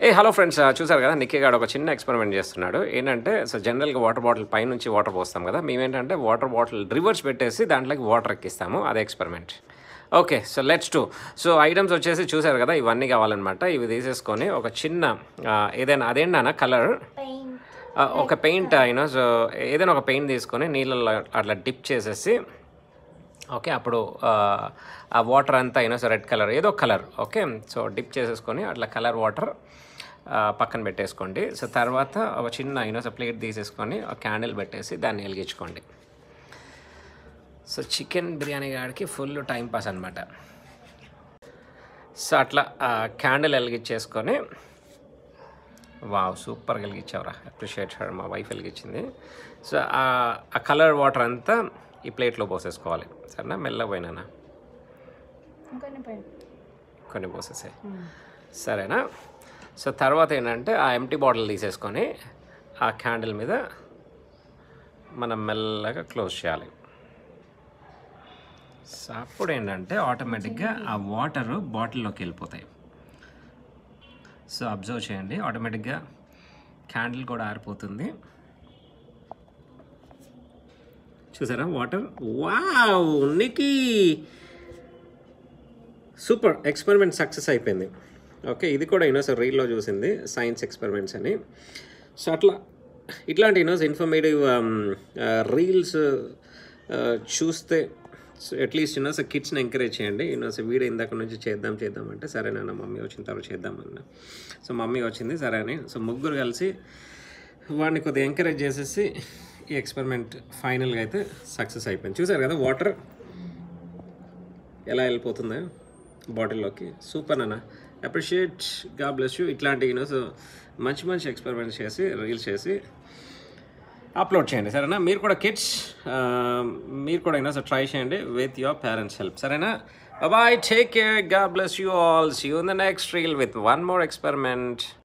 Hello friends, చూసారు కదా నిక్కీ గాడు ఒక చిన్న ఎక్స్పెరిమెంట్ చేస్తున్నాడు. ఏంటంటే సో జనరల్గా వాటర్ బాటిల్ పైనుంచి వాటర్ పోస్తాం కదా, మేమేంటంటే వాటర్ బాటిల్ రివర్స్ పెట్టేసి దాంట్లోకి వాటర్ ఎక్కిస్తాము. అదే experiment. Okay, so let's do. So items వచ్చేసి చూసారు కదా, ఇవన్నీ కావాలన్నమాట. ఇవి తీసేసుకొని ఒక చిన్న ఏదైనా అదేంటన్నా కలర్ ఒక పెయింట్ అయినా, సో ఏదైనా ఒక పెయింట్ తీసుకొని నీళ్ళల్లో అట్లా డిప్ చేసేసి ఓకే, అప్పుడు ఆ వాటర్ అంతా అయినా సో రెడ్ కలర్ ఏదో కలర్ ఓకే, సో డిప్ చేసేసుకొని అట్లా కలర్ వాటర్ పక్కన పెట్టేసుకోండి. సో తర్వాత ఒక చిన్న అయినా సో ప్లేట్ తీసేసుకొని ఒక క్యాండిల్ పెట్టేసి దాన్ని వెలిగించుకోండి. సో చికెన్ బిర్యానీ గాడికి ఫుల్ టైం పాస్ అనమాట. సో అట్లా క్యాండిల్ వెలిగించేసుకొని వావ్ సూపర్గా వెలిగించావురా, అప్రిషియేట్ మా వైఫ్ వెలిగించింది. సో ఆ కలర్ వాటర్ అంతా ఈ ప్లేట్లో పోసేసుకోవాలి. సరేనా, మెల్లగా పోయినానా కొన్ని పోసేసాయి సరేనా. సో తర్వాత ఏంటంటే ఆ ఎంటీ బాటిల్ తీసేసుకొని ఆ క్యాండిల్ మీద మనం మెల్లగా క్లోజ్ చేయాలి. సో అప్పుడు ఏంటంటే ఆటోమేటిక్గా ఆ వాటర్ బాటిల్లోకి వెళ్ళిపోతాయి. సో అబ్జర్వ్ చేయండి, ఆటోమేటిక్గా క్యాండిల్ కూడా ఆరిపోతుంది. చూసారా వాటర్, వావ్ నీకి సూపర్ ఎక్స్పెరిమెంట్ సక్సెస్ అయిపోయింది. ఓకే, ఇది కూడా యూనోస్ రీల్లో చూసింది, సైన్స్ ఎక్స్పెరిమెంట్స్ అని. సో అట్లా ఇట్లాంటి యూనోస్ ఇన్ఫర్మేటివ్ రీల్స్ చూస్తే అట్లీస్ట్ యూనోస్ కిడ్స్ని ఎంకరేజ్ చేయండి. యూనోస్ వీడియో ఇందాక నుంచి చేద్దాం అంటే సరేనా మమ్మీ వచ్చిన తర్వాత చేద్దామన్న. సో మమ్మీ వచ్చింది సరే అని, సో ముగ్గురు కలిసి వాడిని కొద్దిగా ఎంకరేజ్ చేసేసి ఈ ఎక్స్పెరిమెంట్ ఫైనల్గా అయితే సక్సెస్ అయిపోయింది. చూసారు కదా వాటర్ ఎలా వెళ్ళిపోతుందో బాటిల్లోకి. సూపర్ అన్న, అప్రిషియేట్, గాడ్ బ్లెస్ యూ. ఇట్లాంటి యూనోస్ మంచి ఎక్స్పెరిమెంట్స్ చేసి రీల్స్ చేసి అప్లోడ్ చేయండి సరేనా. మీరు కూడా కిడ్స్ మీరు కూడా యూనోస్ ట్రై చేయండి విత్ యువర్ పేరెంట్స్ హెల్ప్ సరేనా. Bye, take care, God bless you all. See you in the next reel with one more experiment.